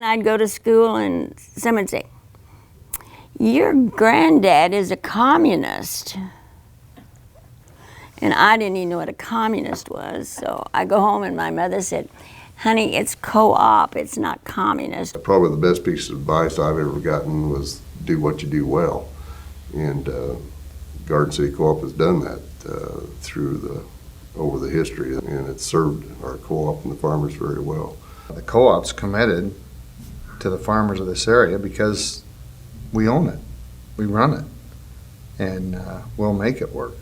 I'd go to school and someone would say, "Your granddad is a communist." And I didn't even know what a communist was. So I go home and my mother said, "Honey, it's co-op, it's not communist." Probably the best piece of advice I've ever gotten was do what you do well. And Garden City Co-op has done that over the history, and it's served our co-op and the farmers very well. The co-op's committed to the farmers of this area because we own it, we run it, and we'll make it work.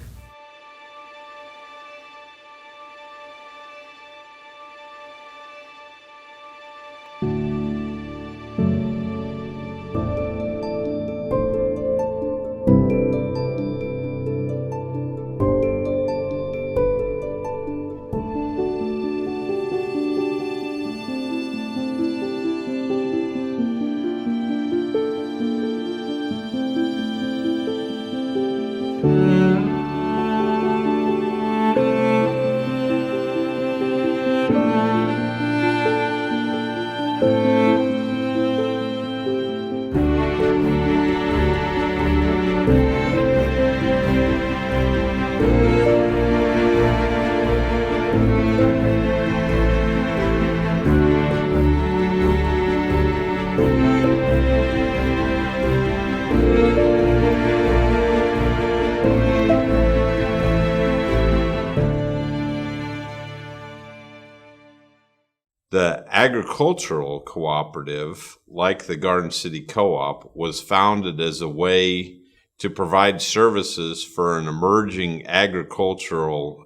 The agricultural cooperative, like the Garden City Co-op, was founded as a way to provide services for an emerging agricultural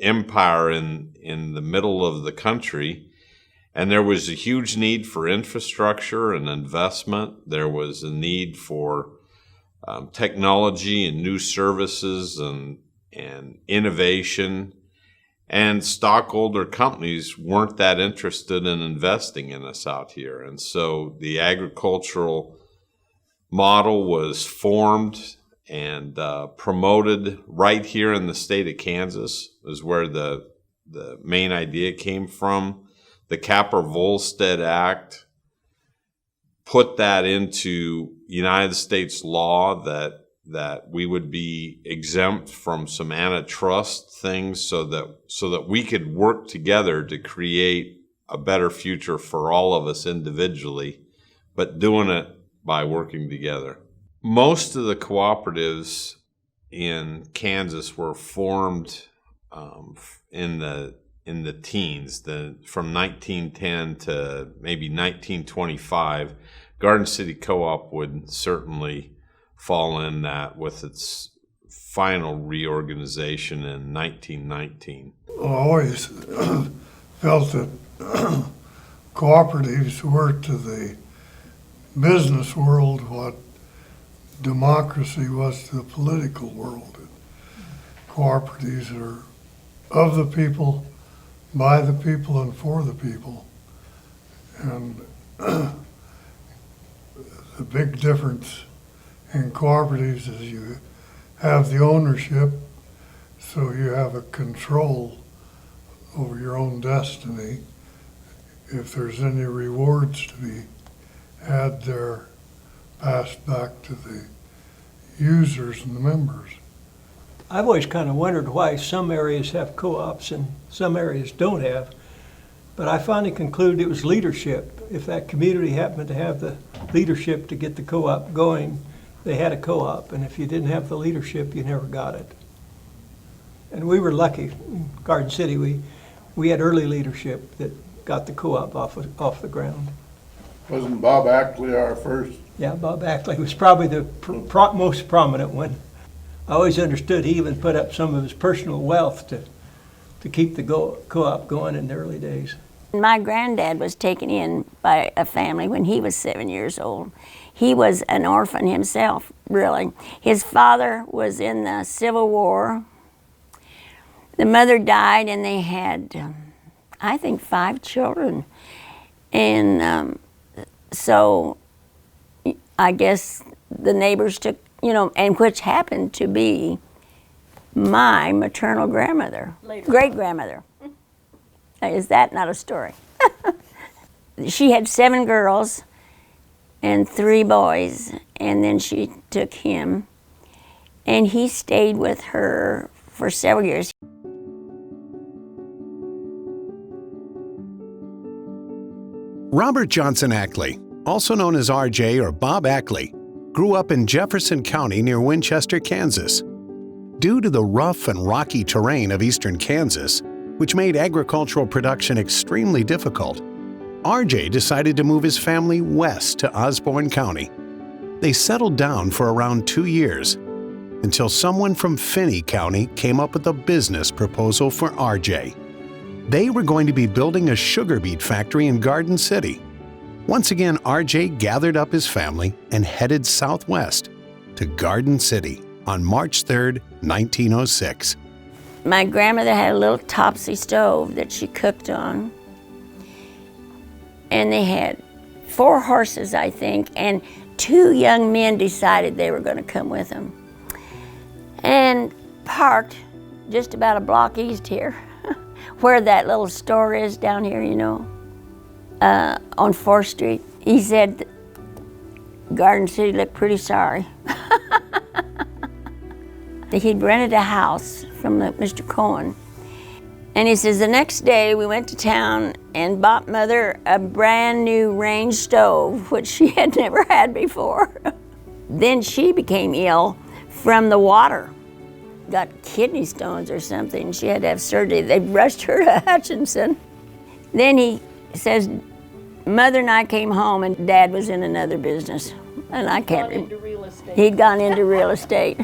empire in the middle of the country. And there was a huge need for infrastructure and investment. There was a need for technology and new services and innovation. And stockholder companies weren't that interested in investing in us out here. And so the agricultural model was formed and promoted right here in the state of Kansas, is where the main idea came from. The Capper-Volstead Act put that into United States law that we would be exempt from some antitrust things so that we could work together to create a better future for all of us individually, but doing it by working together. Most of the cooperatives in Kansas were formed in the teens, from 1910 to maybe 1925. Garden City Co-op would certainly fall in that with its final reorganization in 1919. I always felt that cooperatives were to the business world what democracy was to the political world. Cooperatives are of the people, by the people, and for the people. And the big difference in cooperatives is you have the ownership, so you have a control over your own destiny. If there's any rewards to be had, they're passed back to the users and the members. I've always kind of wondered why some areas have co-ops and some areas don't have. But I finally concluded it was leadership. If that community happened to have the leadership to get the co-op going, they had a co-op, and if you didn't have the leadership, you never got it. And we were lucky in Garden City. We had early leadership that got the co-op off the ground. Wasn't Bob Ackley our first? Yeah, Bob Ackley was probably the most prominent one. I always understood he even put up some of his personal wealth to keep the co-op going in the early days. My granddad was taken in by a family when he was 7 years old. He was an orphan himself, really. His father was in the Civil War. The mother died, and they had, I think, 5 children. And so I guess the neighbors took, and which happened to be my maternal grandmother, great-grandmother. Is that not a story? she had 7 girls and 3 boys, and then she took him, and he stayed with her for several years. Robert Johnson Ackley, also known as RJ or Bob Ackley, grew up in Jefferson County near Winchester, Kansas. Due to the rough and rocky terrain of eastern Kansas, which made agricultural production extremely difficult, RJ decided to move his family west to Osborne County. They settled down for around 2 years until someone from Finney County came up with a business proposal for RJ. They were going to be building a sugar beet factory in Garden City. Once again, RJ gathered up his family and headed southwest to Garden City on March 3rd, 1906. My grandmother had a little topsy stove that she cooked on. And they had 4 horses, I think, and 2 young men decided they were going to come with them. And parked just about a block east here, where that little store is down here, you know, on 4th Street. He said Garden City looked pretty sorry. He'd rented a house from Mr. Cohen. And he says, the next day we went to town and bought Mother a brand new range stove, which she had never had before. Then she became ill from the water. Got kidney stones or something. She had to have surgery. They rushed her to Hutchinson. Then he says, Mother and I came home and Dad was in another business. And I can't remember. He'd gone into real estate.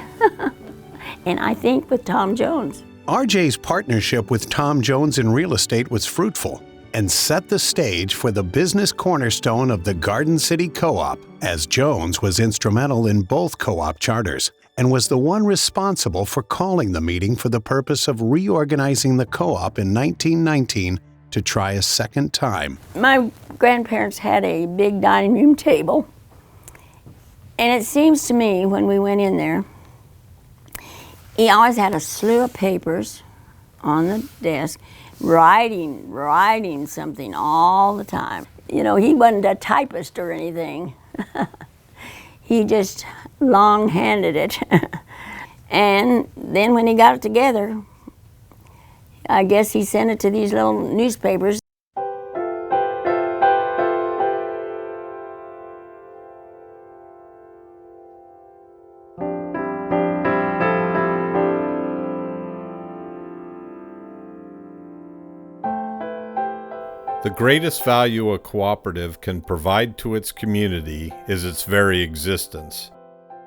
And I think with Tom Jones. RJ's partnership with Tom Jones in real estate was fruitful and set the stage for the business cornerstone of the Garden City Co-op, as Jones was instrumental in both co-op charters and was the one responsible for calling the meeting for the purpose of reorganizing the co-op in 1919 to try a second time. My grandparents had a big dining room table, and it seems to me when we went in there, he always had a slew of papers on the desk, writing something all the time. You know, he wasn't a typist or anything. He just long-handed it. And then when he got it together, I guess he sent it to these little newspapers. The greatest value a cooperative can provide to its community is its very existence.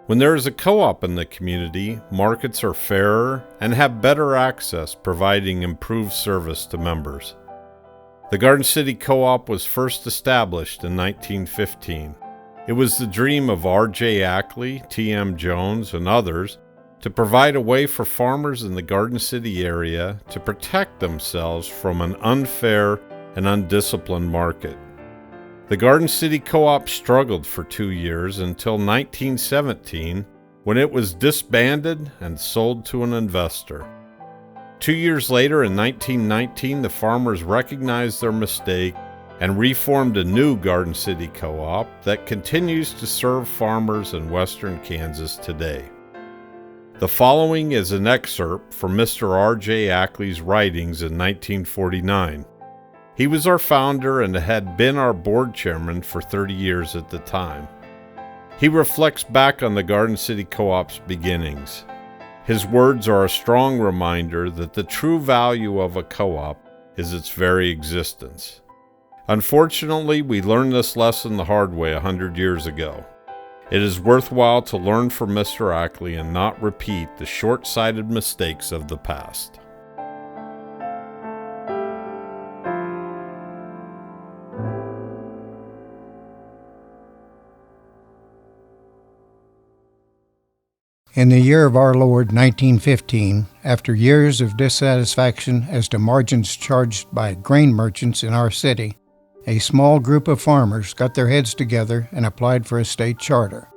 When there is a co-op in the community, markets are fairer and have better access, providing improved service to members. The Garden City Co-op was first established in 1915. It was the dream of R.J. Ackley, T.M. Jones, and others to provide a way for farmers in the Garden City area to protect themselves from an unfair and undisciplined market. The Garden City Co-op struggled for 2 years until 1917, when it was disbanded and sold to an investor. 2 years later, in 1919, the farmers recognized their mistake and reformed a new Garden City Co-op that continues to serve farmers in western Kansas today. The following is an excerpt from Mr. R.J. Ackley's writings in 1949. He was our founder and had been our board chairman for 30 years at the time. He reflects back on the Garden City Co-op's beginnings. His words are a strong reminder that the true value of a co-op is its very existence. Unfortunately, we learned this lesson the hard way 100 years ago. It is worthwhile to learn from Mr. Ackley and not repeat the short-sighted mistakes of the past. In the year of our Lord 1915, after years of dissatisfaction as to margins charged by grain merchants in our city, a small group of farmers got their heads together and applied for a state charter.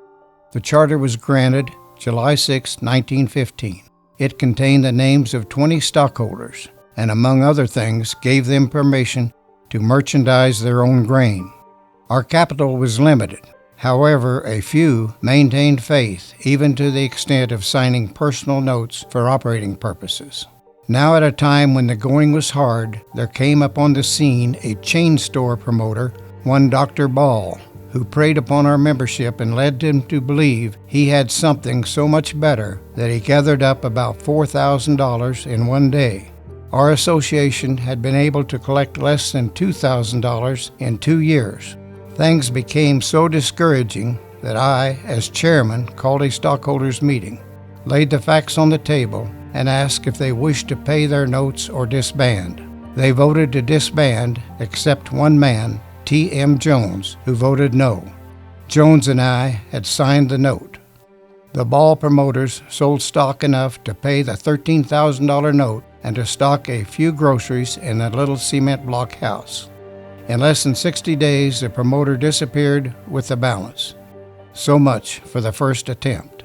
The charter was granted July 6, 1915. It contained the names of 20 stockholders and, among other things, gave them permission to merchandise their own grain. Our capital was limited. However, a few maintained faith, even to the extent of signing personal notes for operating purposes. Now, at a time when the going was hard, there came upon the scene a chain store promoter, one Dr. Ball, who preyed upon our membership and led them to believe he had something so much better that he gathered up about $4,000 in one day. Our association had been able to collect less than $2,000 in 2 years. Things became so discouraging that I, as chairman, called a stockholders' meeting, laid the facts on the table, and asked if they wished to pay their notes or disband. They voted to disband, except one man, T.M. Jones, who voted no. Jones and I had signed the note. The Ball promoters sold stock enough to pay the $13,000 note and to stock a few groceries in a little cement block house. In less than 60 days, the promoter disappeared with the balance. So much for the first attempt.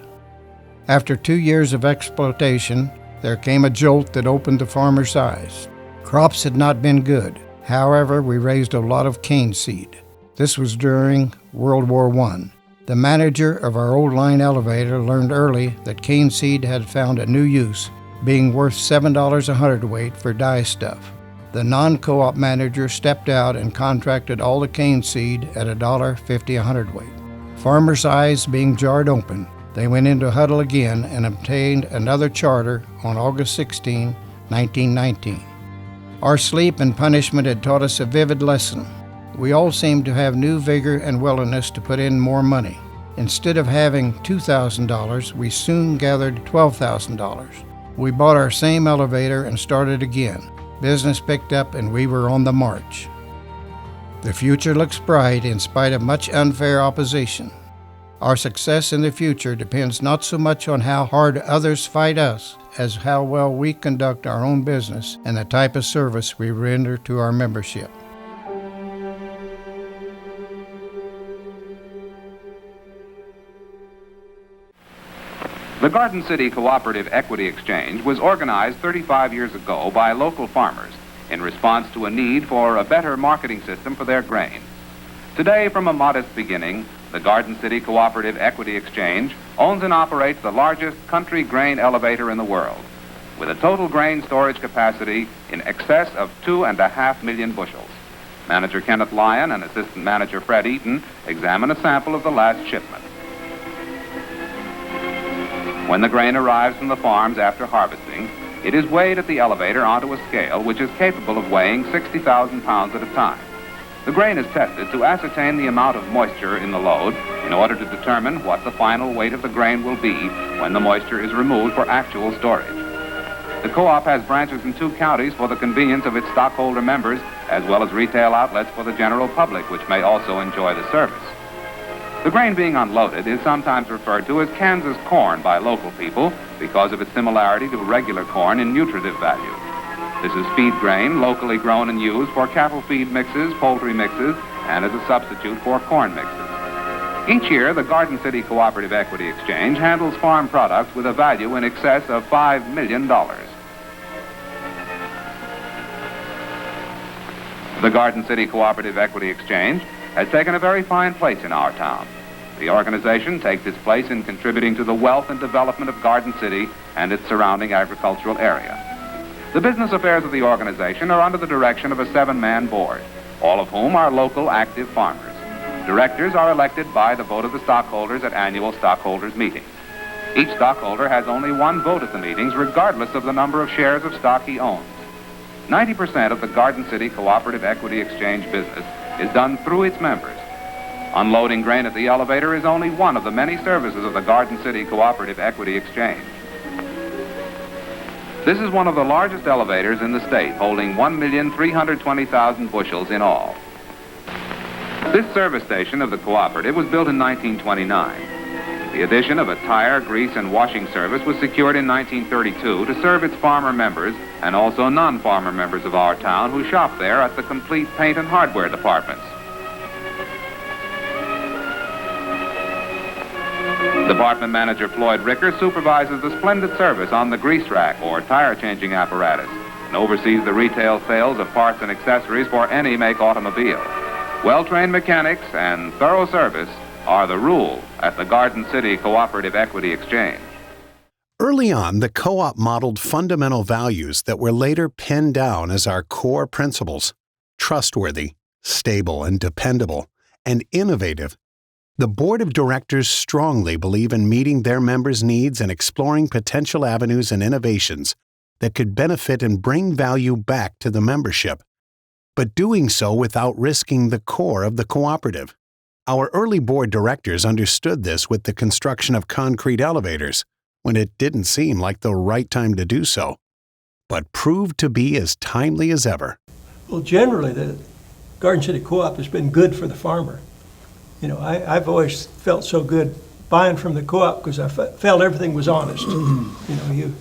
After 2 years of exploitation, there came a jolt that opened the farmer's eyes. Crops had not been good. However, we raised a lot of cane seed. This was during World War I. The manager of our old line elevator learned early that cane seed had found a new use, being worth $7 a hundredweight for dye stuff. The non-co-op manager stepped out and contracted all the cane seed at $1.50 a hundredweight. Farmers' eyes being jarred open, they went into huddle again and obtained another charter on August 16, 1919. Our sleep and punishment had taught us a vivid lesson. We all seemed to have new vigor and willingness to put in more money. Instead of having $2,000, we soon gathered $12,000. We bought our same elevator and started again. Business picked up and we were on the march. The future looks bright in spite of much unfair opposition. Our success in the future depends not so much on how hard others fight us as how well we conduct our own business and the type of service we render to our membership. The Garden City Cooperative Equity Exchange was organized 35 years ago by local farmers in response to a need for a better marketing system for their grain. Today, from a modest beginning, the Garden City Cooperative Equity Exchange owns and operates the largest country grain elevator in the world, with a total grain storage capacity in excess of 2.5 million bushels. Manager Kenneth Lyon and Assistant Manager Fred Eaton examine a sample of the last shipment. When the grain arrives from the farms after harvesting, it is weighed at the elevator onto a scale which is capable of weighing 60,000 pounds at a time. The grain is tested to ascertain the amount of moisture in the load in order to determine what the final weight of the grain will be when the moisture is removed for actual storage. The co-op has branches in 2 counties for the convenience of its stockholder members, as well as retail outlets for the general public, which may also enjoy the service. The grain being unloaded is sometimes referred to as Kansas corn by local people because of its similarity to regular corn in nutritive value. This is feed grain locally grown and used for cattle feed mixes, poultry mixes, and as a substitute for corn mixes. Each year, the Garden City Cooperative Equity Exchange handles farm products with a value in excess of $5 million. The Garden City Cooperative Equity Exchange has taken a very fine place in our town. The organization takes its place in contributing to the wealth and development of Garden City and its surrounding agricultural area. The business affairs of the organization are under the direction of a 7-man board, all of whom are local active farmers. Directors are elected by the vote of the stockholders at annual stockholders' meetings. Each stockholder has only 1 vote at the meetings, regardless of the number of shares of stock he owns. 90% of the Garden City Cooperative Equity Exchange business is done through its members. Unloading grain at the elevator is only one of the many services of the Garden City Cooperative Equity Exchange. This is one of the largest elevators in the state, holding 1,320,000 bushels in all. This service station of the cooperative was built in 1929. The addition of a tire, grease, and washing service was secured in 1932 to serve its farmer members and also non-farmer members of our town who shop there at the complete paint and hardware departments. Department Manager Floyd Ricker supervises the splendid service on the grease rack or tire changing apparatus, and oversees the retail sales of parts and accessories for any make automobile. Well-trained mechanics and thorough service are the rule at the Garden City Cooperative Equity Exchange. Early on, the co-op modeled fundamental values that were later pinned down as our core principles: trustworthy, stable and dependable, and innovative. The board of directors strongly believe in meeting their members' needs and exploring potential avenues and innovations that could benefit and bring value back to the membership, but doing so without risking the core of the cooperative. Our early board directors understood this with the construction of concrete elevators, when it didn't seem like the right time to do so, but proved to be as timely as ever. Well, generally, the Garden City Co-op has been good for the farmer. You know, I've always felt so good buying from the co-op because I felt everything was honest. You know,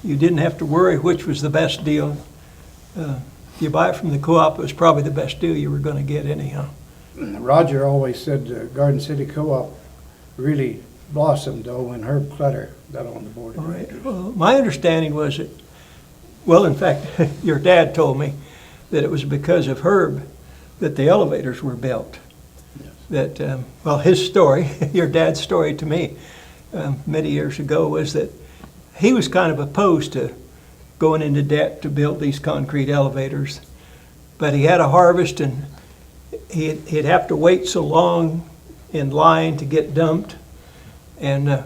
you didn't have to worry which was the best deal. You buy it from the co-op, it was probably the best deal you were going to get anyhow. Roger always said the Garden City Co-op really blossomed though when Herb Clutter got on the board of directors. Right. Well, my understanding was that, well, in fact, your dad told me that it was because of Herb that the elevators were built. Yes. That, well, his story, your dad's story to me many years ago was that he was kind of opposed to going into debt to build these concrete elevators, but he had a harvest and he'd have to wait so long in line to get dumped. And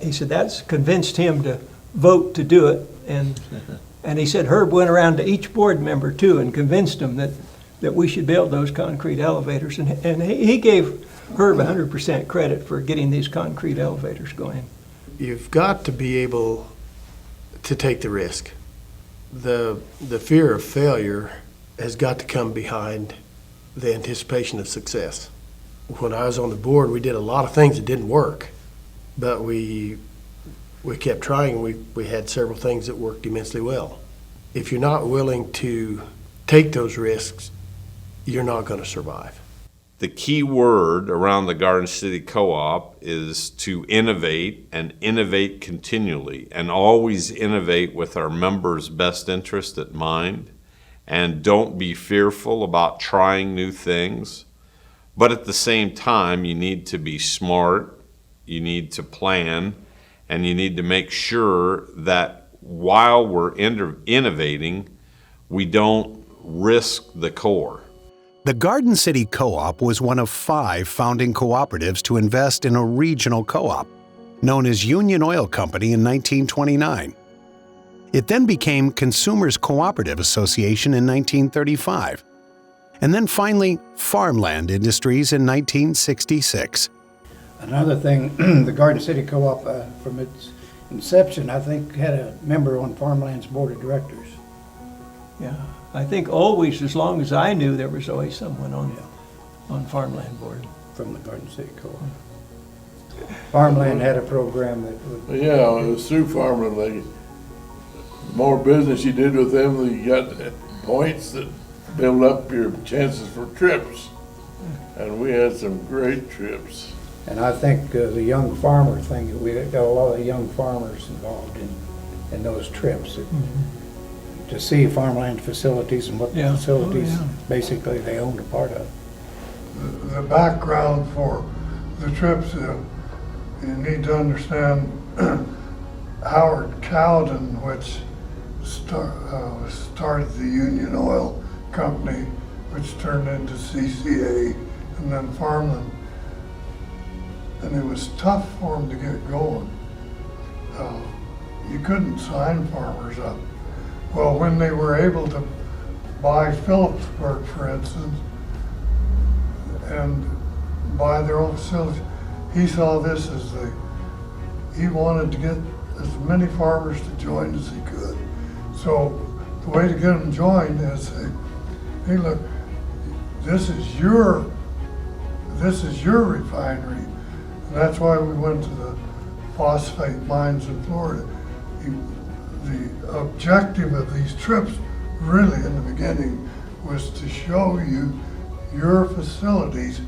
he said that's convinced him to vote to do it. And he said Herb went around to each board member too and convinced them that we should build those concrete elevators. And he gave Herb 100% credit for getting these concrete elevators going. You've got to be able to take the risk. The fear of failure has got to come behind the anticipation of success. When I was on the board, we did a lot of things that didn't work, but we kept trying. We had several things that worked immensely well. If you're not willing to take those risks, you're not going to survive. The key word around the Garden City Co-op is to innovate and innovate continually and always innovate with our members' best interest at mind. And don't be fearful about trying new things. But at the same time, you need to be smart, you need to plan, and you need to make sure that while we're innovating, we don't risk the core. The Garden City Co-op was one of 5 founding cooperatives to invest in a regional co-op, known as Union Oil Company in 1929. It then became Consumers Cooperative Association in 1935, and then finally Farmland Industries in 1966. Another thing, the Garden City Co-op, from its inception, I think had a member on Farmland's board of directors. Yeah, I think always, as long as I knew, there was always someone on Farmland board. From the Garden City Co-op. Farmland had a program that would... Yeah, it was through Farmland. The more business you did with them, you got points that build up your chances for trips. And we had some great trips. And I think the young farmer thing, we got a lot of young farmers involved in those trips. To see farmland facilities and what facilities basically they owned a part of. The background for the trips, you need to understand Howard Cowden, which started the Union Oil Company, which turned into CCA and then Farmland. And it was tough for them to get going. You couldn't sign farmers up. Well, when they were able to buy Phillipsburg, for instance, and buy their own facilities, he saw this as he wanted to get as many farmers to join as he could. So the way to get them joined is say, hey, look, this is your refinery. And that's why we went to the phosphate mines in Florida. The objective of these trips, really in the beginning, was to show you your facilities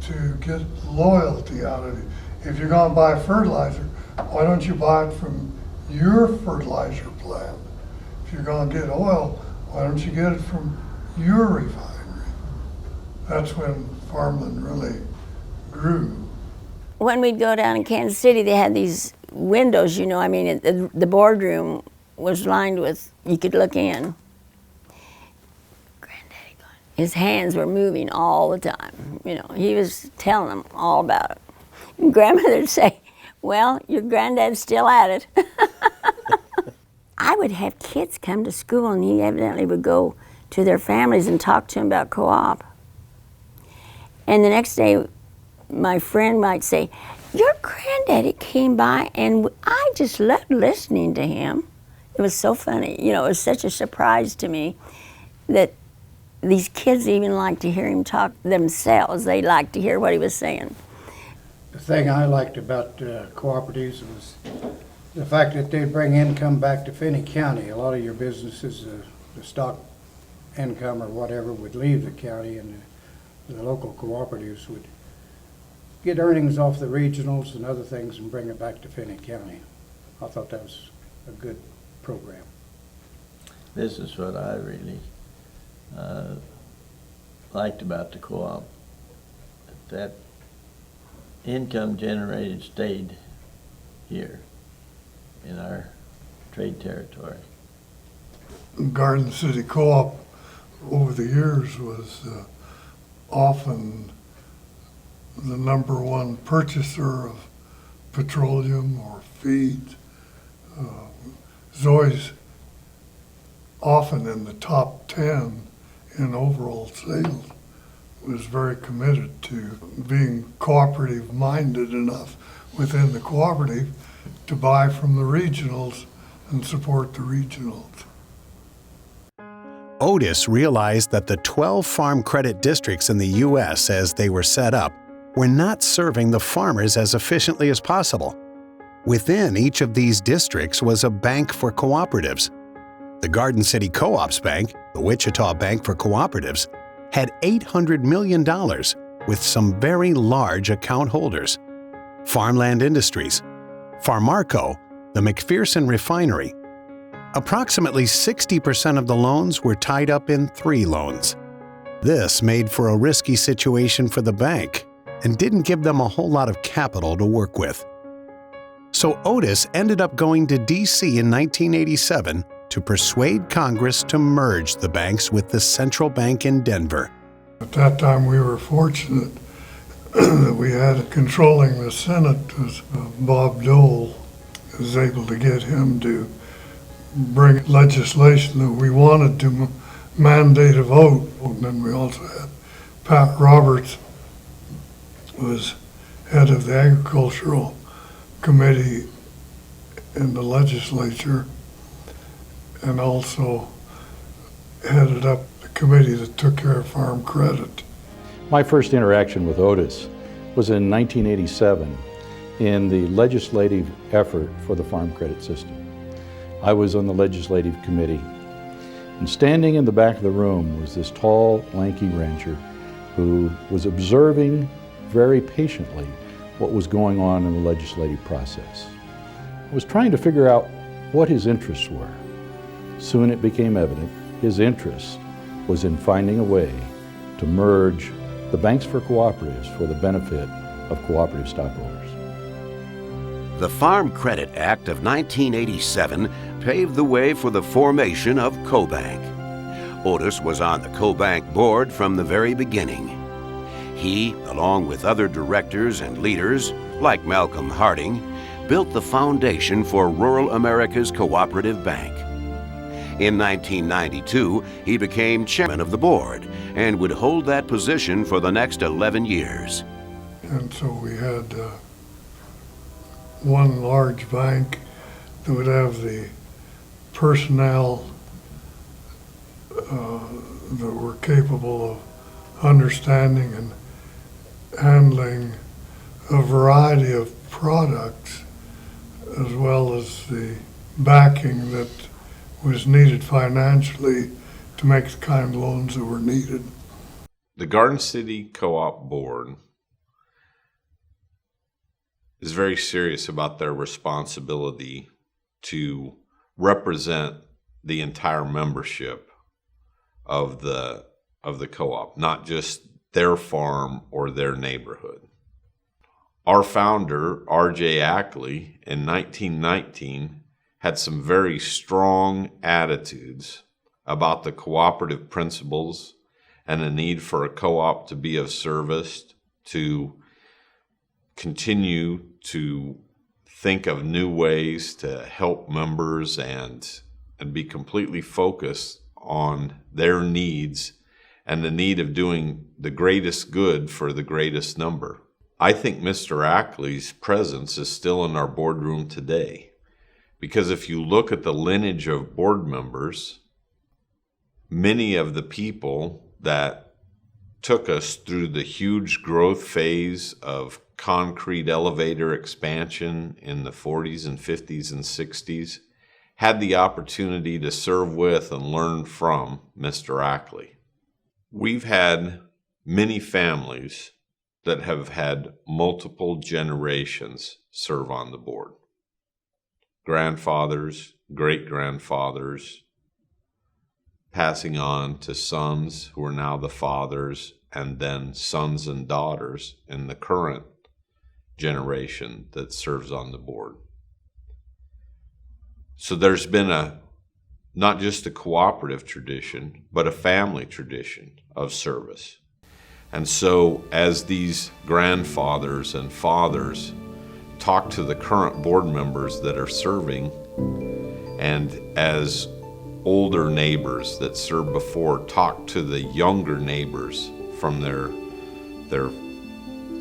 to get loyalty out of it. If you're going to buy fertilizer, why don't you buy it from your fertilizer plant? if you're gonna get oil, why don't you get it from your refinery? That's when farmland really grew. When we'd go down in Kansas City, they had these windows, you know, I mean, the boardroom was lined with, you could look in. Granddaddy, his hands were moving all the time, you know, he was telling them all about it. And Grandmother would say, well, your granddad's still at it. I would have kids come to school and he evidently would go to their families and talk to them about co-op. And the next day, my friend might say, your granddaddy came by and I just loved listening to him. It was so funny. You know, it was such a surprise to me that these kids even liked to hear him talk themselves. They liked to hear what he was saying. The thing I liked about cooperatives was the fact that they'd bring income back to Finney County. A lot of your businesses, the stock income or whatever would leave the county, and the local cooperatives would get earnings off the regionals and other things and bring it back to Finney County. I thought that was a good program. This is what I really liked about the co-op. That income generated stayed here in our trade territory. Garden City Co-op over the years was often the #1 purchaser of petroleum or feed. It's always often in the top 10 in overall sales. Was very committed to being cooperative minded enough within the cooperative to buy from the regionals and support the regionals. Otis realized that the 12 farm credit districts in the U.S. as they were set up were not serving the farmers as efficiently as possible. Within each of these districts was a bank for cooperatives. The Garden City Co-op's Bank, the Wichita Bank for Cooperatives, had $800 million with some very large account holders. Farmland Industries, Farmarco, the McPherson Refinery. Approximately 60% of the loans were tied up in 3 loans. This made for a risky situation for the bank and didn't give them a whole lot of capital to work with. So Otis ended up going to D.C. in 1987 to persuade Congress to merge the banks with the Central Bank in Denver. At that time, we were fortunate that we had controlling the Senate was Bob Dole. Was able to get him to bring legislation that we wanted to mandate a vote. And then we also had Pat Roberts was head of the Agricultural Committee in the legislature, and also headed up the committee that took care of farm credit. My first interaction with Otis was in 1987 in the legislative effort for the farm credit system. I was on the legislative committee, and standing in the back of the room was this tall, lanky rancher who was observing very patiently what was going on in the legislative process. I was trying to figure out what his interests were. Soon it became evident his interest was in finding a way to merge the banks for cooperatives for the benefit of cooperative stockholders. The Farm Credit Act of 1987 paved the way for the formation of CoBank. Otis was on the CoBank board from the very beginning. He, along with other directors and leaders, like Malcolm Harding, built the foundation for rural America's cooperative bank. In 1992, he became chairman of the board and would hold that position for the next 11 years. And so we had one large bank that would have the personnel that were capable of understanding and handling a variety of products, as well as the backing that was needed financially to make the kind of loans that were needed. The Garden City Co-op Board is very serious about their responsibility to represent the entire membership of the co-op, not just their farm or their neighborhood. Our founder, R.J. Ackley, in 1919, had some very strong attitudes about the cooperative principles and the need for a co-op to be of service, to continue to think of new ways to help members and be completely focused on their needs and the need of doing the greatest good for the greatest number. I think Mr. Ackley's presence is still in our boardroom today, because if you look at the lineage of board members, many of the people that took us through the huge growth phase of concrete elevator expansion in the 40s and 50s and 60s had the opportunity to serve with and learn from Mr. Ackley. We've had many families that have had multiple generations serve on the board. Grandfathers, great-grandfathers, passing on to sons who are now the fathers, and then sons and daughters in the current generation that serves on the board. So there's been not just a cooperative tradition, but a family tradition of service. And so as these grandfathers and fathers talk to the current board members that are serving, and as older neighbors that served before talk to the younger neighbors from their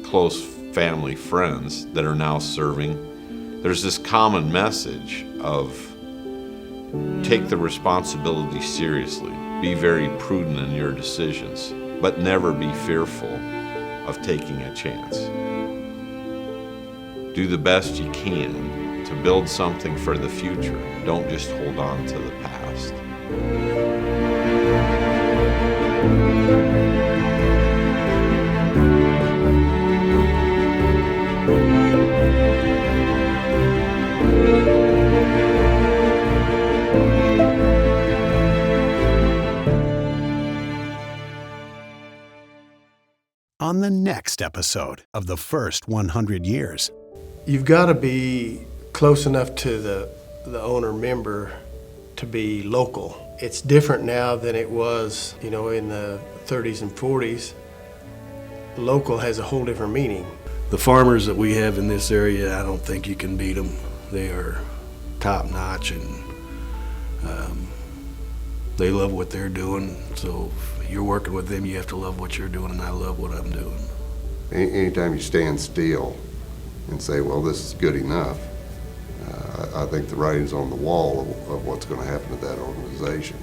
close family friends that are now serving, there's this common message of take the responsibility seriously, be very prudent in your decisions, but never be fearful of taking a chance. Do the best you can to build something for the future. Don't just hold on to the past. On the next episode of The First 100 Years. You've got to be close enough to the owner member to be local. It's different now than it was, in the 30s and 40s. Local has a whole different meaning. The farmers that we have in this area, I don't think you can beat them. They are top notch, and they love what they're doing. So if you're working with them, you have to love what you're doing, and I love what I'm doing. Anytime you stand still and say, well, this is good enough, I think the writing's on the wall of what's going to happen to that organization.